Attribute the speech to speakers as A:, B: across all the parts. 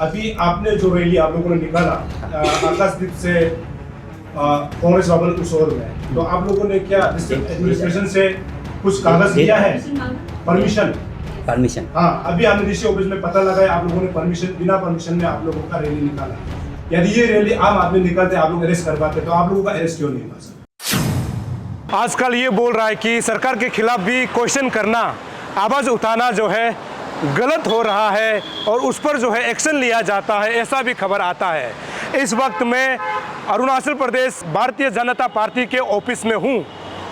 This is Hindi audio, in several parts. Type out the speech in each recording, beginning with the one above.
A: अभी आपने जो रैली आप लोगों ने निकाला आकाशदीप से कांग्रेस भवन उस ओर में, तो आप लोगों ने क्या डिस्ट्रिक्ट एडमिनिस्ट्रेशन से कुछ कागज दिया है?
B: परमिशन।
A: हाँ, अभी हमने डीसी ऑफिस में पता लगाया, आप लोगों ने परमिशन, बिना परमिशन में आप लोगों का रैली निकाला। यदि ये रैली आम आदमी निकालते, आप लोग अरेस्ट करवाते, तो आप लोगों का अरेस्ट क्यों नहीं हुआ सर?
C: आजकल ये बोल रहा है कि सरकार के खिलाफ भी क्वेश्चन करना, आवाज़ उठाना जो है गलत हो रहा है और उस पर जो है एक्शन लिया जाता है, ऐसा भी खबर आता है। इस वक्त मैं अरुणाचल प्रदेश भारतीय जनता पार्टी के ऑफिस में हूँ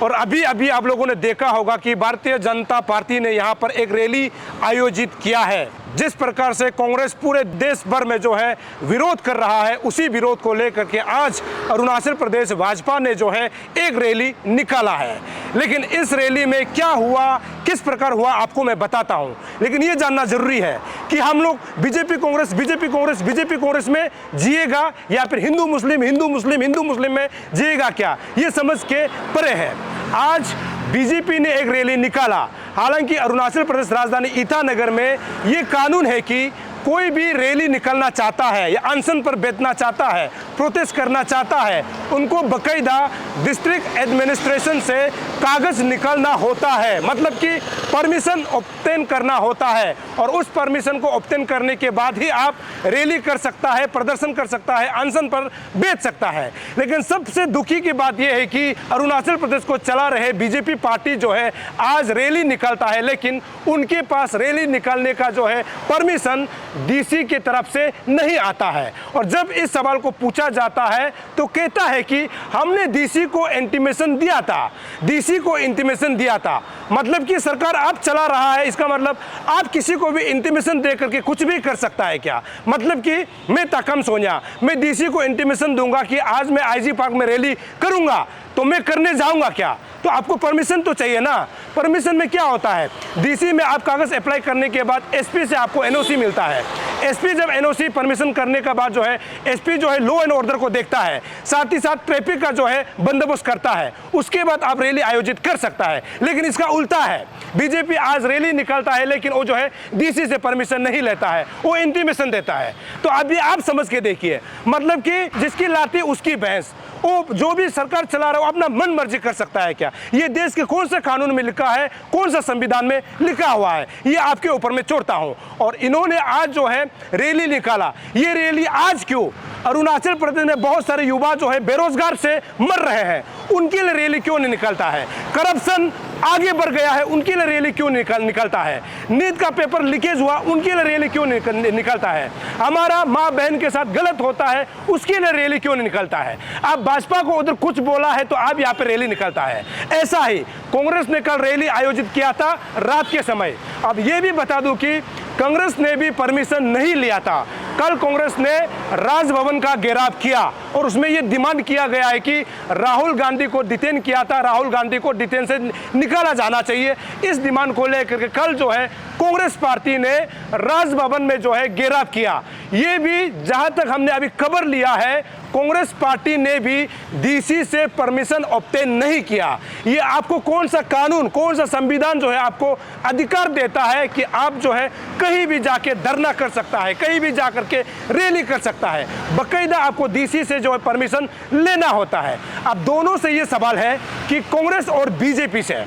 C: और अभी अभी आप लोगों ने देखा होगा कि भारतीय जनता पार्टी ने यहाँ पर एक रैली आयोजित किया है। जिस प्रकार से कांग्रेस पूरे देश भर में जो है विरोध कर रहा है, उसी विरोध को लेकर के आज अरुणाचल प्रदेश भाजपा ने जो है एक रैली निकाला है। लेकिन इस रैली में क्या हुआ, किस प्रकार हुआ, आपको मैं बताता हूं। लेकिन ये जानना जरूरी है कि हम लोग बीजेपी कांग्रेस में जिएगा या फिर हिंदू मुस्लिम में जिएगा क्या, ये समझ के परे है। आज बीजेपी ने एक रैली निकाला। हालांकि अरुणाचल प्रदेश राजधानी ईटानगर में ये कानून है कि कोई भी रैली निकलना चाहता है या अनशन पर बैठना चाहता है, प्रोटेस्ट करना चाहता है, उनको बकायदा डिस्ट्रिक्ट एडमिनिस्ट्रेशन से कागज निकालना होता है, मतलब कि परमिशन ऑब्टेन करना होता है। और उस परमिशन को ऑब्टेन करने के बाद ही आप रैली कर सकता है, प्रदर्शन कर सकता है, अनशन पर बैठ सकता है। लेकिन सबसे दुखी की बात यह है कि अरुणाचल प्रदेश को चला रहे बीजेपी पार्टी जो है आज रैली निकालता है, लेकिन उनके पास रैली निकालने का जो है परमिशन डीसी की तरफ से नहीं आता है। और जब इस सवाल को पूछा जाता है तो कहता है कि हमने डीसी को इंटीमेशन दिया था, मतलब कि सरकार आप चला रहा है, इसका मतलब आप किसी को भी इंटीमेशन दे करके कुछ भी कर सकता है क्या? मतलब कि मैं ताकम सोनिया, मैं डीसी को इंटीमेशन दूंगा कि आज मैं आईजी पार्क में रैली करूंगा, तो मैं करने जाऊंगा क्या? तो आपको परमिशन तो चाहिए ना। परमिशन में क्या होता है, डीसी में आप कागज अप्लाई करने के बाद एसपी से आपको एनओसी मिलता है। एसपी जब एनओसी परमिशन करने के बाद जो है एसपी जो है लॉ एंड ऑर्डर को देखता है, साथ ही साथ ट्रैफिक का जो है बंदोबस्त करता है, उसके बाद आप रैली आयोजित कर सकता है। लेकिन इसका उल्टा है, बीजेपी आज रैली निकालता है लेकिन वो जो है डीसी से परमिशन नहीं लेता है, वो इंटीमेशन देता है। तो अभी आप समझ के देखिए, मतलब कि जिसकी लाठी उसकी भैंस, वो जो भी सरकार चला रहा है वो अपना मन मर्जी कर सकता है क्या? ये देश के कौन से कानून में लिखा है, कौन सा संविधान में लिखा हुआ है, ये आपके ऊपर मैं छोड़ता हूं। और इन्होंने आज जो है रैली निकाला, ये रैली आज क्यों? अरुणाचल प्रदेश में बहुत सारे युवा जो है बेरोजगार से मर रहे हैं, उनके लिए रैली क्यों नहीं निकलता है? करप्शन आगे बढ़ गया है, उनके लिए रैली क्यों निकलता है? नीट का पेपर लीकेज हुआ, उनके लिए रैली क्यों निकलता है? हमारा माँ बहन के साथ गलत होता है, उसके लिए रैली क्यों नहीं निकलता है? आप भाजपा को उधर कुछ बोला है तो आप यहाँ पे रैली निकलता है। ऐसा ही कांग्रेस ने कल रैली आयोजित किया था रात के समय। अब ये भी बता दूं कि कांग्रेस ने भी परमिशन नहीं लिया था। कल कांग्रेस ने राजभवन का घेराव किया और उसमें यह डिमांड किया गया है कि राहुल गांधी को डिटेन किया था, राहुल गांधी को डिटेन से निकाला जाना चाहिए। इस डिमांड को लेकर के कल जो है कांग्रेस पार्टी ने राजभवन में जो है घेराव किया। ये भी जहां तक हमने अभी खबर लिया है, कांग्रेस पार्टी ने भी डीसी से परमिशन ऑब्टेन नहीं किया। ये आपको कौन सा कानून, कौन सा संविधान जो है आपको अधिकार देता है कि आप जो है कहीं भी जाके धरना कर सकता है, कहीं भी जाकर के रैली कर सकता है? बकायदा आपको डीसी से जो है परमिशन लेना होता है। अब दोनों से ये सवाल है कि कांग्रेस और बीजेपी से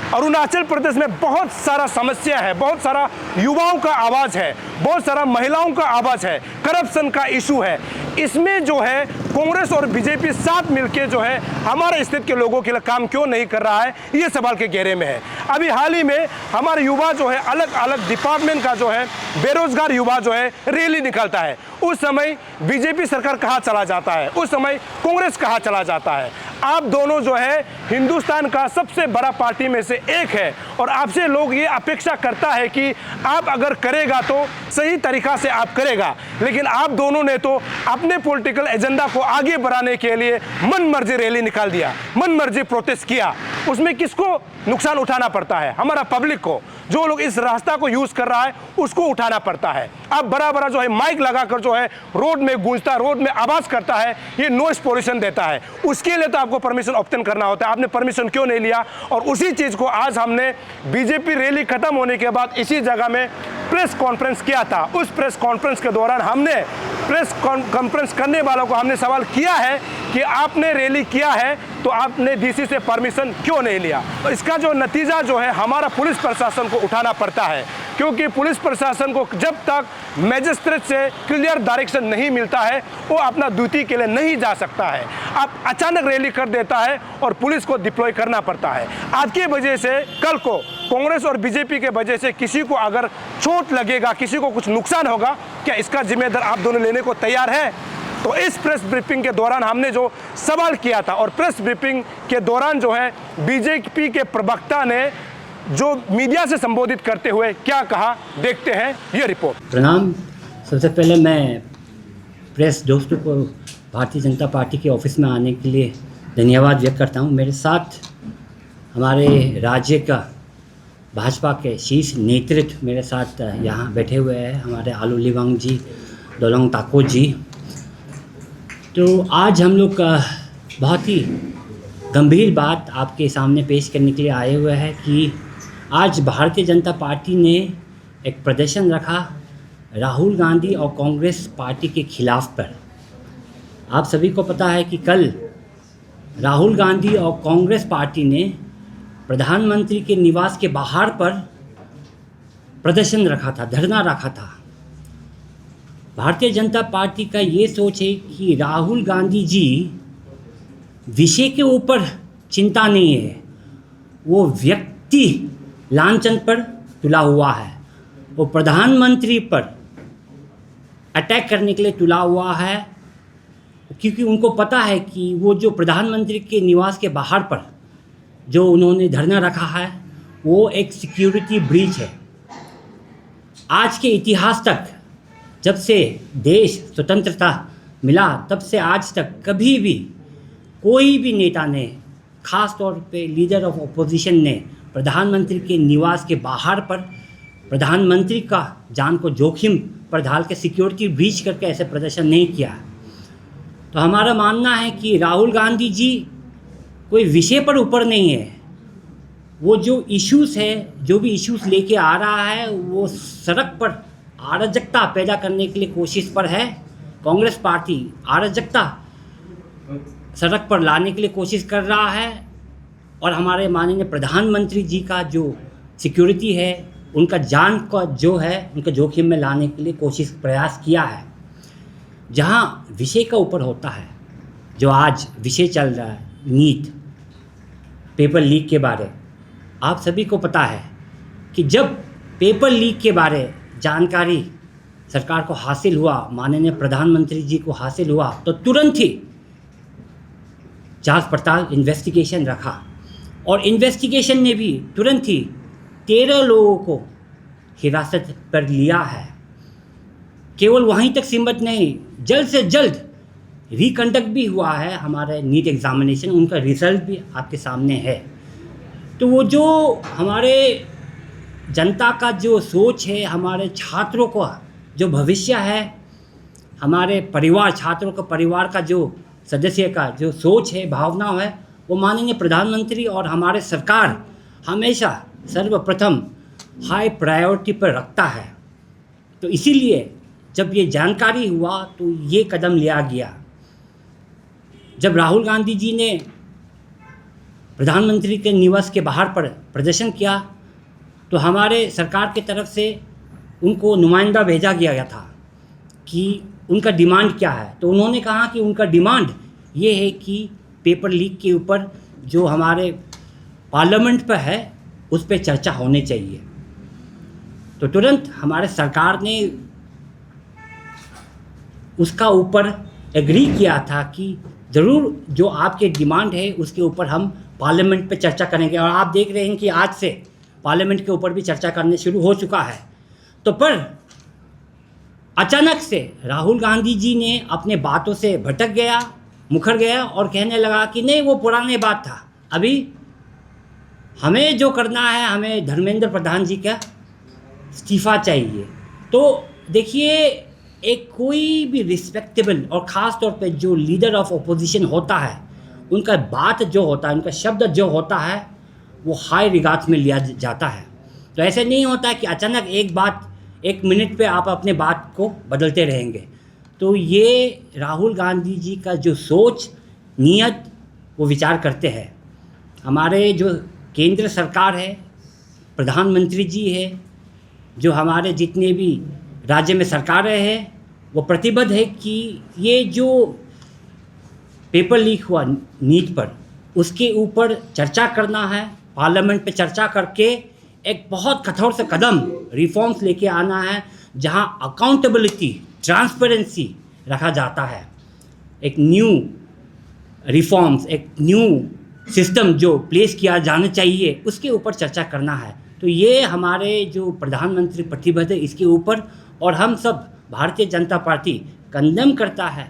C: अरुणाचल प्रदेश में बहुत सारा समस्या है, बहुत सारा युवाओं का आवाज है, बहुत सारा महिलाओं का आवाज है, करप्शन का इशू है। इसमें जो है कांग्रेस और बीजेपी साथ मिलकर जो है हमारे स्टेट के लोगों के लिए काम क्यों नहीं कर रहा है, ये सवाल के घेरे में है। अभी हाल ही में हमारे युवा जो है अलग अलग डिपार्टमेंट का जो है बेरोजगार युवा जो है रैली निकालता है, उस समय बीजेपी सरकार कहाँ चला जाता है, उस समय कांग्रेस कहाँ चला जाता है। आप दोनों जो है हिंदुस्तान का सबसे बड़ा पार्टी में से एक है और आपसे लोग ये अपेक्षा करता है कि आप अगर करेगा तो सही तरीका से आप करेगा। लेकिन आप दोनों ने तो अपने पॉलिटिकल एजेंडा को आगे बढ़ाने के लिए मन मर्जी रैली निकाल दिया, मन मर्जी प्रोटेस्ट किया। उसमें किसको नुकसान उठाना पड़ता है? हमारा पब्लिक को, जो लोग इस रास्ता को यूज कर रहा है उसको उठाना पड़ता है। अब बड़ा बड़ा जो है माइक लगाकर जो है रोड में गूंजता, रोड में आवाज करता है, ये नॉइस पोल्यूशन देता है। उसके लिए तो आपको परमिशन ऑब्टेन करना होता है, आपने परमिशन क्यों नहीं लिया? और उसी चीज को आज हमने बीजेपी रैली खत्म होने के बाद इसी जगह में प्रेस कॉन्फ्रेंस किया था। उस प्रेस कॉन्फ्रेंस के दौरान हमने प्रेस कॉन्फ्रेंस करने वालों को हमने सवाल किया है कि आपने रैली किया है तो आपने डीसी से परमिशन क्यों नहीं लिया। तो इसका जो नतीजा जो है हमारा पुलिस प्रशासन को उठाना पड़ता है, क्योंकि पुलिस प्रशासन को जब तक मैजिस्ट्रेट से क्लियर डायरेक्शन नहीं मिलता है वो अपना ड्यूटी के लिए नहीं जा सकता है। अब अचानक रैली कर देता है और पुलिस को डिप्लॉय करना पड़ता है। आज की वजह से कल को कांग्रेस और बीजेपी के वजह से किसी को अगर चोट लगेगा, किसी को कुछ नुकसान होगा, क्या इसका जिम्मेदार आप दोनों लेने को तैयार हैं? तो इस प्रेस ब्रीफिंग के दौरान हमने जो सवाल किया था और प्रेस ब्रीफिंग के दौरान जो है बीजेपी के प्रवक्ता ने जो मीडिया से संबोधित करते हुए क्या कहा, देखते हैं ये रिपोर्ट।
B: प्रणाम। सबसे पहले मैं प्रेस दोस्तों को भारतीय जनता पार्टी के ऑफिस में आने के लिए धन्यवाद व्यक्त करता हूं। मेरे साथ हमारे राज्य का भाजपा के शीर्ष नेतृत्व मेरे साथ यहाँ बैठे हुए हैं, हमारे आलू लिवांग जी, दोलोंग ताको जी। तो आज हम लोग बहुत ही गंभीर बात आपके सामने पेश करने के लिए आए हुए हैं कि आज भारतीय जनता पार्टी ने एक प्रदर्शन रखा राहुल गांधी और कांग्रेस पार्टी के खिलाफ पर। आप सभी को पता है कि कल राहुल गांधी और कांग्रेस पार्टी ने प्रधानमंत्री के निवास के बाहर पर प्रदर्शन रखा था, धरना रखा था। भारतीय जनता पार्टी का ये सोच है कि राहुल गांधी जी विषय के ऊपर चिंता नहीं है, वो व्यक्ति लांछन पर तुला हुआ है, वो प्रधानमंत्री पर अटैक करने के लिए तुला हुआ है, क्योंकि उनको पता है कि वो जो प्रधानमंत्री के निवास के बाहर पर जो उन्होंने धरना रखा है वो एक सिक्योरिटी ब्रीच है। आज के इतिहास तक, जब से देश स्वतंत्रता मिला तब से आज तक कभी भी कोई भी नेता ने, ख़ास तौर पे लीडर ऑफ अपोजिशन ने, प्रधानमंत्री के निवास के बाहर पर प्रधानमंत्री का जान को जोखिम पर डाल के सिक्योरिटी ब्रीच करके ऐसे प्रदर्शन नहीं किया। तो हमारा मानना है कि राहुल गांधी जी कोई विषय पर ऊपर नहीं है। वो जो इश्यूज़ है, जो भी इश्यूज़ लेके आ रहा है, वो सड़क पर अराजकता पैदा करने के लिए कोशिश पर है। कांग्रेस पार्टी अराजकता सड़क पर लाने के लिए कोशिश कर रहा है और हमारे माननीय प्रधानमंत्री जी का जो सिक्योरिटी है, उनका जान का जो है, उनका जोखिम में लाने के लिए कोशिश प्रयास किया है। जहाँ विषय का ऊपर होता है, जो आज विषय चल रहा है नीट पेपर लीक के बारे, आप सभी को पता है कि जब पेपर लीक के बारे जानकारी सरकार को हासिल हुआ, माननीय प्रधानमंत्री जी को हासिल हुआ, तो तुरंत ही जांच पड़ताल इन्वेस्टिगेशन रखा और इन्वेस्टिगेशन ने भी तुरंत ही 13 लोगों को हिरासत पर लिया है। केवल वहीं तक सीमित नहीं, जल्द से जल्द रिकंडक्ट भी हुआ है हमारे नीट एग्ज़ामिनेशन, उनका रिज़ल्ट भी आपके सामने है। तो वो जो हमारे जनता का जो सोच है, हमारे छात्रों का जो भविष्य है, हमारे परिवार, छात्रों का परिवार का जो सदस्य का जो सोच है, भावना है, वो माननीय प्रधानमंत्री और हमारे सरकार हमेशा सर्वप्रथम हाई प्रायोरिटी पर रखता है। तो इसीलिए जब ये जानकारी हुआ तो ये कदम लिया गया। जब राहुल गांधी जी ने प्रधानमंत्री के निवास के बाहर पर प्रदर्शन किया तो हमारे सरकार की तरफ से उनको नुमाइंदा भेजा गया था कि उनका डिमांड क्या है। तो उन्होंने कहा कि उनका डिमांड ये है कि पेपर लीक के ऊपर जो हमारे पार्लियामेंट पर है उस पर चर्चा होनी चाहिए। तो तुरंत हमारे सरकार ने उसका ऊपर एग्री किया था कि ज़रूर जो आपके डिमांड है उसके ऊपर हम पार्लियामेंट पे चर्चा करेंगे। और आप देख रहे हैं कि आज से पार्लियामेंट के ऊपर भी चर्चा करने शुरू हो चुका है। तो पर अचानक से राहुल गांधी जी ने अपने बातों से भटक गया, मुखर गया और कहने लगा कि नहीं, वो पुरानी बात था, अभी हमें जो करना है, हमें धर्मेंद्र प्रधान जी का इस्तीफ़ा चाहिए। तो देखिए, एक कोई भी रिस्पेक्टेबल और ख़ास तौर पे जो लीडर ऑफ अपोजिशन होता है, उनका बात जो होता है, उनका शब्द जो होता है, वो हाई रिगार्ड्स में लिया जाता है। तो ऐसे नहीं होता है कि अचानक एक बात 1 मिनट पे आप अपने बात को बदलते रहेंगे। तो ये राहुल गांधी जी का जो सोच नीयत वो विचार करते हैं। हमारे जो केंद्र सरकार है, प्रधानमंत्री जी है, जो हमारे जितने भी राज्य में सरकारें हैं, वो प्रतिबद्ध है कि ये जो पेपर लीक हुआ नीट पर, उसके ऊपर चर्चा करना है, पार्लियामेंट पे चर्चा करके एक बहुत कठोर से कदम रिफॉर्म्स लेके आना है, जहां अकाउंटेबिलिटी, ट्रांसपेरेंसी रखा जाता है। एक न्यू रिफॉर्म्स, एक न्यू सिस्टम जो प्लेस किया जाना चाहिए, उसके ऊपर चर्चा करना है। तो ये हमारे जो प्रधानमंत्री प्रतिबद्ध है इसके ऊपर, और हम सब भारतीय जनता पार्टी कंडेम करता है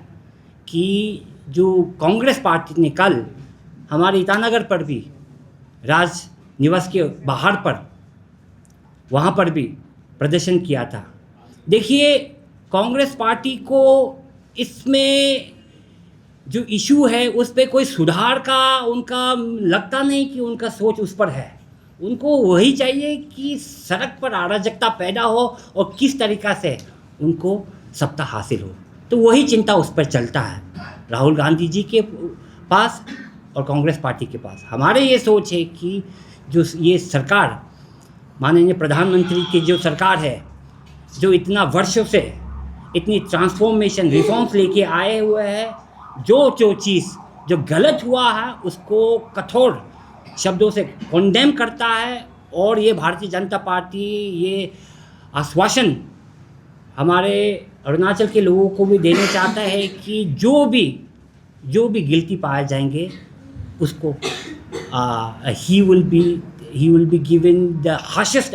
B: कि जो कांग्रेस पार्टी ने कल हमारे ईटानगर पर भी, राज निवास के बाहर पर, वहाँ पर भी प्रदर्शन किया था। देखिए, कांग्रेस पार्टी को इसमें जो इशू है उस पर कोई सुधार का उनका लगता नहीं कि उनका सोच उस पर है। उनको वही चाहिए कि सड़क पर अराजकता पैदा हो और किस तरीक़ा से उनको सत्ता हासिल हो, तो वही चिंता उस पर चलता है राहुल गांधी जी के पास और कांग्रेस पार्टी के पास। हमारे ये सोच है कि जो ये सरकार, माननीय प्रधानमंत्री की जो सरकार है, जो इतना वर्षों से इतनी ट्रांसफॉर्मेशन रिफॉर्म्स लेके आए हुए हैं, जो चीज़ जो गलत हुआ है उसको कठोर शब्दों से कंडेम करता है। और ये भारतीय जनता पार्टी ये आश्वासन हमारे अरुणाचल के लोगों को भी देना चाहता है कि जो भी गिल्टी पाए जाएंगे उसको he will be given the harshest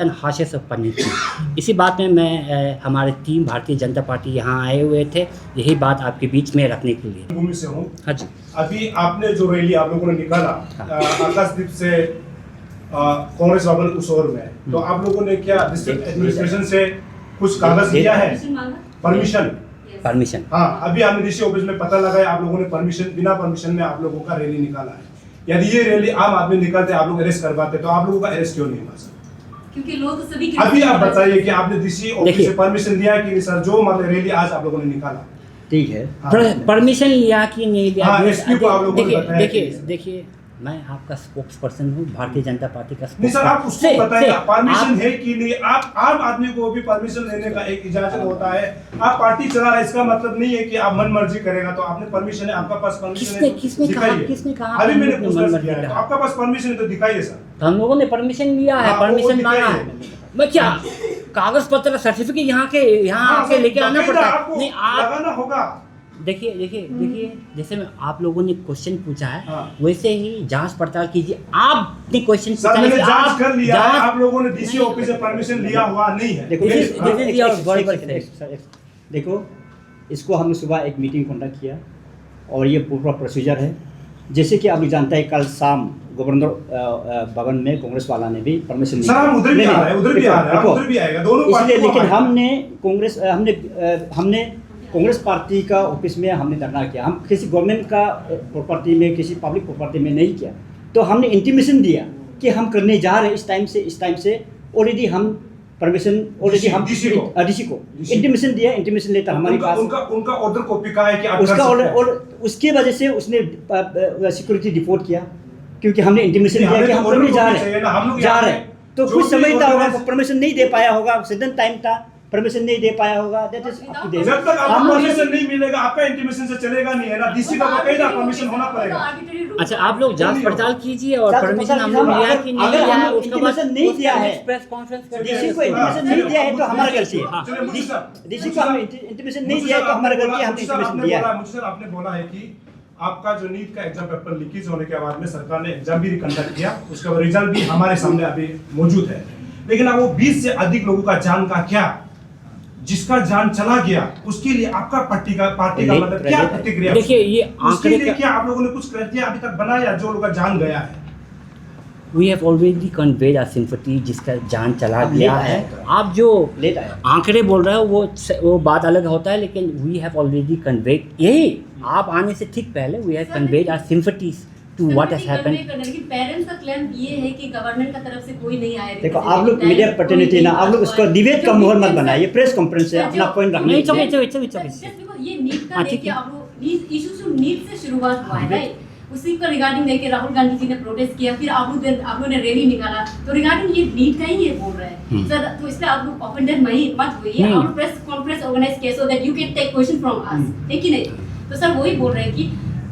B: of punishment. इसी बात में मैं हमारे टीम भारतीय जनता पार्टी यहाँ आए हुए थे, यही बात आपके बीच में रखने के लिए।
A: भूमि से हूँ।
B: हाँ जी।
A: अभी आपने जो रैली आप लोगों ने निकाला आकाशदीप से कांग्रेस भवन उसोर में, तो आप लोगों ने क्या डिस्ट्रिक्ट एडमिनिस्ट्रेशन से कुछ कागज लिया है?
B: परमिशन।
A: हाँ, अभी आपने डीसी ऑफिस में पता लगाया, आप लोगों ने परमिशन, बिना परमिशन में आप लोगों का रैली निकाला है। यदि ये रैली आम आदमी निकालते, आप लोग अरेस्ट करवाते, तो आप लोगों का अरेस्ट क्यों नहीं हुआ सर?
D: क्योंकि लोग तो सभी
A: अभी आप बताइए कि आपने डीसी ऑफिस से परमिशन लिया कि नहीं सर, जो मतलब रैली आज आप लोगों ने निकाला?
B: ठीक है, परमिशन लिया कि नहीं लिया?
A: हाँ, एसपी को आप लोगों ने बताया।
B: देखिए, मैं आपका स्पोक्स पर्सन हूँ, भारतीय जनता पार्टी का
A: नहीं सर, आप उसको बताइए परमिशन है कि नहीं। आप आम आदमी को भी परमिशन लेने का एक इजाजत होता है। आप पार्टी चला रहे, इसका मतलब नहीं है कि आप मन मर्जी करेगा। तो आपने परमिशन है, आपका पास परमिशन है,
B: किसने कहा?
A: अभी मैंने पूछा किया है, तो आपका पास परमिशन है तो दिखाइए सर।
B: हम लोगों ने परमिशन लिया है, परमिशन मांगा है। मैं क्या कागज पत्र सर्टिफिकेट यहाँ आके लेके आना पड़ता है? नहीं, आप
A: लगाना होगा।
B: देखिए, जैसे मैं आप लोगों ने क्वेश्चन पूछा है, वैसे ही जांच पड़ताल कीजिए। आपने क्वेश्चन पूछा है,
A: जांच कर लिया है, आप लोगों ने डीसी ऑफिस से परमिशन लिया हुआ नहीं है।
E: देखो, इसको हमने सुबह एक मीटिंग कंडक्ट किया और ये पूरा प्रोसीजर है। जैसे कि आप लोग जानते हैं, कल शाम गवर्नर भवन में कांग्रेस वाला ने भी परमिशन
A: सर, हम उधर भी आ रहे हैं, उधर भी आएगा, दोनों
E: इसलिए। लेकिन हमने कांग्रेस पार्टी का ऑफिस में हमने धरना किया। हम किसी गवर्नमेंट का प्रॉपर्टी में, किसी पब्लिक प्रॉपर्टी में नहीं किया। तो हमने इंटीमेशन दिया कि हम करने जा रहे हैं इस टाइम से ऑलरेडी हम परमिशन हम डीसी को इंटीमेशन दिया। इंटीमेशन लेटर हमारे पास,
A: उनका ऑर्डर कॉपी का है कि आप
E: उसका ऑर्डर, और उसके वजह से उसने सिक्योरिटी डिफॉल्ट किया, क्योंकि हमने इंटीमेशन दिया कि हम करने जा रहे हैं। तो कुछ समझता होगा, परमिशन नहीं दे पाया होगा, सडन टाइम था, परमिशन नहीं दे पाया होगा। That is up to them.
A: जब तक आपको परमिशन नहीं मिलेगा, आपका इंटीमेशन से चलेगा नहीं, है ना? डीसी का बकायदा परमिशन होना पड़ेगा।
B: अच्छा, आप लोग जांच पड़ताल कीजिए और परमिशन हम लोग लिया कि नहीं लिया है, उसका
E: इंटीमेशन नहीं दिया है,
B: प्रेस कॉन्फ्रेंस कर
E: डीसी को इंटीमेशन नहीं दिया है तो हमारा गलती है। डीसी को हम इंटीमेशन नहीं दिया है तो हमारा गलती है, हमने इंटीमेशन दिया है।
A: मुझे सर आपने बोला है कि आपका जो नीट का एग्जाम पेपर लीकेज होने के बाद में सरकार ने एग्जाम भी कंडक्ट किया, उसका रिजल्ट भी हमारे सामने अभी मौजूद है। लेकिन अब वो 20 से अधिक लोगों का जान का क्या, जिसका जान चला गया, उसके लिए आपका पार्टी का मतलब क्या प्रतिक्रिया?
B: देखिए, ये आंकड़े
A: क्या आप लोगों ने कुछ क्राइटेरिया अभी तक बनाया जो लोगों का जान गया है?
B: We have already conveyed our sympathy, जिसका जान चला गया है। आप जो आंकड़े बोल रहे हो वो बात अलग होता है, लेकिन वी हैव ऑलरेडी कन्वेड, यही आप आने से ठीक पहले we have conveyed our sympathies to what has happened.
D: लेकिन पेरेंट्स का क्लेम ये है कि गवर्नमेंट का तरफ से कोई नहीं आया।
E: देखो आप लोग मीडिया प्रतिनिधि ना, आप लोग उसको डिबेट का माहौल मत बनाइए, ये प्रेस कॉन्फ्रेंस है, अपना पॉइंट रखना।
B: नहीं, it's okay.
D: ये नीट का देखिए, आप लोग इशू से नीट से शुरुआत हुआ है, राइट? उसी का रिगार्डिंग देखिए राहुल गांधी जी ने प्रोटेस्ट किया, फिर आप लोगों ने रैली निकाला, तो रिगार्डिंग ये नीट का ही ये बोल रहे हैं सर। तो इसलिए आप लोग ऑफेंडेड मत होइए। आप प्रेस कॉन्फ्रेंस ऑर्गेनाइज किया so that you can take question from us, है कि नहीं? तो सर वही बोल रहे हैं कि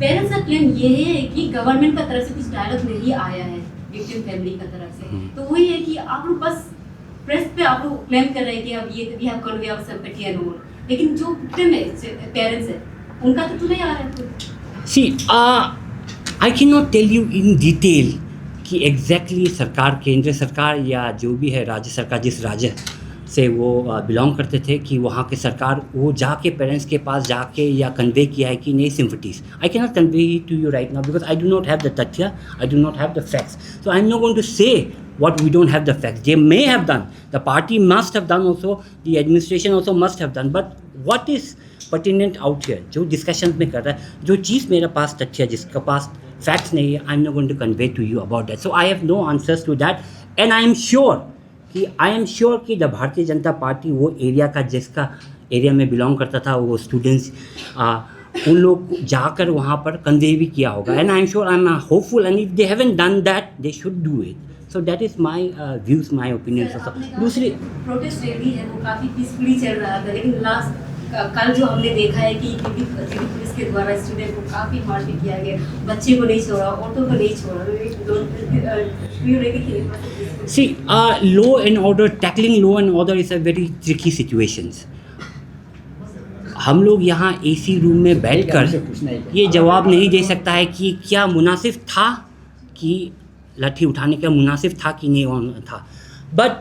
D: पेरेंट्स का क्लेम ये है कि गवर्नमेंट का तरफ से कुछ डायलॉग नहीं आया है विक्टिम फैमिली का तरफ से। तो वही है कि आप लोग बस प्रेस पे आप लोग क्लेम कर रहे हैं कि अब ये we have convey our sympathy and all, लेकिन जो विक्टिम है पेरेंट्स है उनका तो नहीं आ रहा है।
B: See, I cannot tell you in detail कि एग्जैक्टली सरकार, केंद्र सरकार या जो भी है राज्य सरकार, जिस राज्य से वो बिलोंग करते थे, कि वहाँ के सरकार वो जाके पेरेंट्स के पास जाके या कन्वे किया है कि नहीं sympathies. I can not convey to you right now because I do not have the तथ्य, I do not have the facts, so I am not going to say what we don't have the facts. They may have done, the party must have done also, the administration also must have done, but what is pertinent out here, जो discussions में कर रहा है, जो चीज़ मेरे पास तथ्य, जिसका पास facts नहीं है, I'm not going to convey to you about that. So I have no answers to that, and I am sure कि the भारतीय जनता पार्टी वो एरिया का, जिसका एरिया में बिलोंग करता था, वो स्टूडेंट्स उन लोग को जाकर वहाँ पर कन्वे भी किया होगा, and I am sure, I am hopeful, and if they haven't done that, they should do it. So that is my views, my opinions also. दूसरी
D: प्रोटेस्ट रैली है वो काफ़ी पीसफुली चल रहा था, लेकिन कल जो हमने देखा है कि पुलिस के द्वारा स्टूडेंट को काफ़ी मारपीट किया गया, बच्चे को नहीं छोड़ा, औरतों को नहीं छोड़ा।
B: See, law and order, tackling law and order is a very tricky situations. हम लोग यहाँ AC रूम में बैठकर ये जवाब नहीं दे सकता है कि क्या मुनासिब था, कि लाठी उठाने का मुनासिब था कि नहीं होना था, but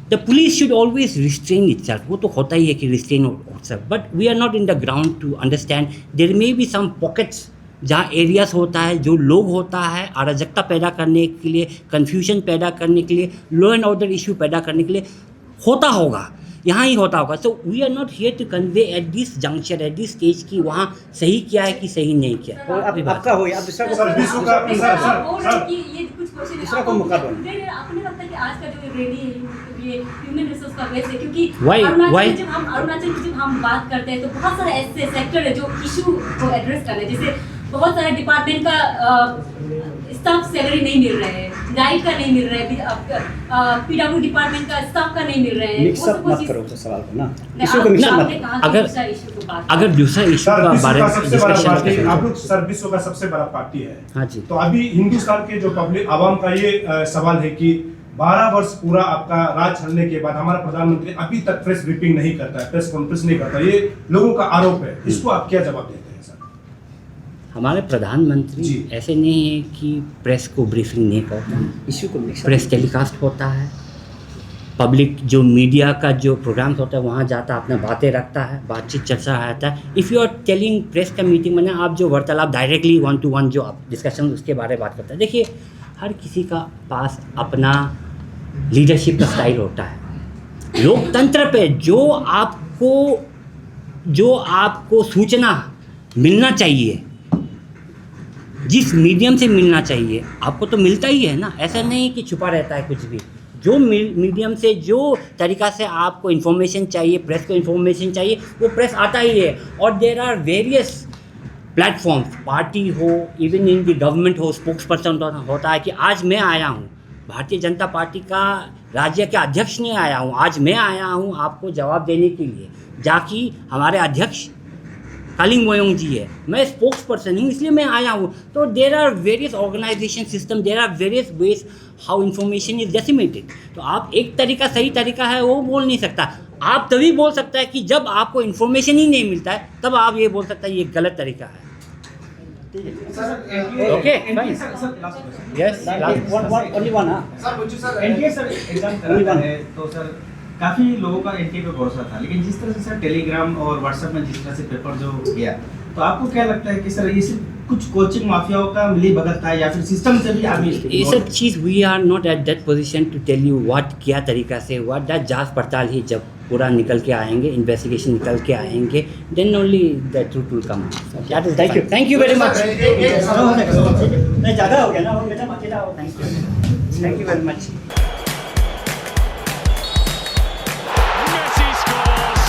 B: the police should always restrain itself. वो तो होता ही है कि restrain itself, but we are not in the ground to understand. There may be some pockets जहाँ एरियाज होता है, जो लोग होता है अराजकता पैदा करने के लिए, कन्फ्यूजन पैदा करने के लिए, लॉ एंड ऑर्डर इशू पैदा करने के लिए होता होगा, यहाँ ही होता होगा। So we are not here to convey at this junction, at this stage कि वहाँ सही किया है कि सही नहीं किया।
E: आपका हो, आप दूसरा को दूसरा को मौका दो।
D: आपने लगता है कि आज का जो रैली है ये ह्यूमन रिसोर्स का वेस्ट है, क्योंकि अरुणाचल की जब हम बात करते हैं तो बहुत सारे ऐसे सेक्टर है जो इशू को एड्रेस कर रहे हैं, जैसे बहुत सारे डिपार्टमेंट का स्टाफ सैलरी नहीं मिल रहे हैं, डाइट का नहीं मिल रहा है, PW डिपार्टमेंट का स्टाफ का नहीं मिल रहे हैं।
E: मिक्स अप मत करो उस सवाल को ना, इशू को मिक्स अप मत।
B: अगर दूसरा इशू का बारे में डिस्कशन,
A: आप लोग सर विश्व का सबसे बड़ा पार्टी है।
B: हाँ जी।
A: तो अभी हिंदुस्तान के जो पब्लिक आवाम का ये सवाल है कि 12 वर्ष पूरा आपका राज चलने के बाद हमारा प्रधानमंत्री अभी तक प्रेस ब्रीफिंग नहीं करता है, प्रेस कॉन्फ्रेंस नहीं करता, ये लोगों का आरोप है, इसको आप क्या जवाब देते हैं?
B: हमारे प्रधानमंत्री ऐसे नहीं है कि प्रेस को ब्रीफिंग नहीं करता,
E: इशू को
B: प्रेस टेलीकास्ट होता है, पब्लिक जो मीडिया का जो प्रोग्राम्स होता है वहाँ जाता है, अपना बातें रखता है, बातचीत चर्चा रहता है। If you are telling press का मीटिंग में आप जो वार्तालाप डायरेक्टली 1-to-1 जो आप डिस्कशन उसके बारे में बात करते हैं, देखिए हर किसी का पास अपना लीडरशिप का स्टाइल होता है। लोकतंत्र पे जो आपको सूचना मिलना चाहिए, जिस मीडियम से मिलना चाहिए आपको तो मिलता ही है ना, ऐसा नहीं कि छुपा रहता है कुछ भी। जो मीडियम से, जो तरीक़ा से आपको इन्फॉर्मेशन चाहिए, प्रेस को इन्फॉर्मेशन चाहिए, वो प्रेस आता ही है। और there are various platforms, party हो, इवन इन द गवर्नमेंट हो, स्पोक्स पर्सन होता है कि आज मैं आया हूँ, भारतीय जनता पार्टी का राज्य के अध्यक्ष नहीं आया हूँ, आज मैं आया हूँ आपको जवाब देने के लिए, जाकि हमारे अध्यक्ष कालिंग मोयोंग जी है, मैं स्पोक्स पर्सन हूँ इसलिए मैं आया हूँ। तो there are various organization system, there are various ways how information is disseminated. तो आप एक तरीका सही तरीका है वो बोल नहीं सकता। आप तभी बोल सकता है कि जब आपको इन्फॉर्मेशन ही नहीं मिलता है, तब आप ये बोल सकता है ये गलत तरीका है। Okay,
E: yes, only one.
F: Sir NDA sir exam करा है तो सर काफ़ी लोगों का एनटीए पे भरोसा था, लेकिन जिस तरह से सर टेलीग्राम और व्हाट्सएप में जिस तरह से पेपर जो गया, तो आपको क्या लगता है कि सर ये सिर्फ कुछ कोचिंग माफियाओं का मिली भगत था या फिर सिस्टम से भी आदमी
B: ये सब चीज़ we are not at that position to tell you what क्या तरीका से हुआ। दैट जांच पड़ताल ही जब पूरा निकल के आएंगे, इन्वेस्टिगेशन निकल के आएंगे, then only the truth will come. Thank you very much.
E: नहीं ज़्यादा हो गया ना, और मैडम अकेला हो।
B: Thank you very much.
G: Messi scores.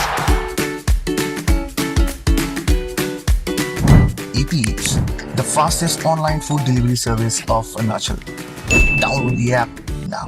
H: EatEats, the fastest online food delivery service of Arunachal. Download the app now.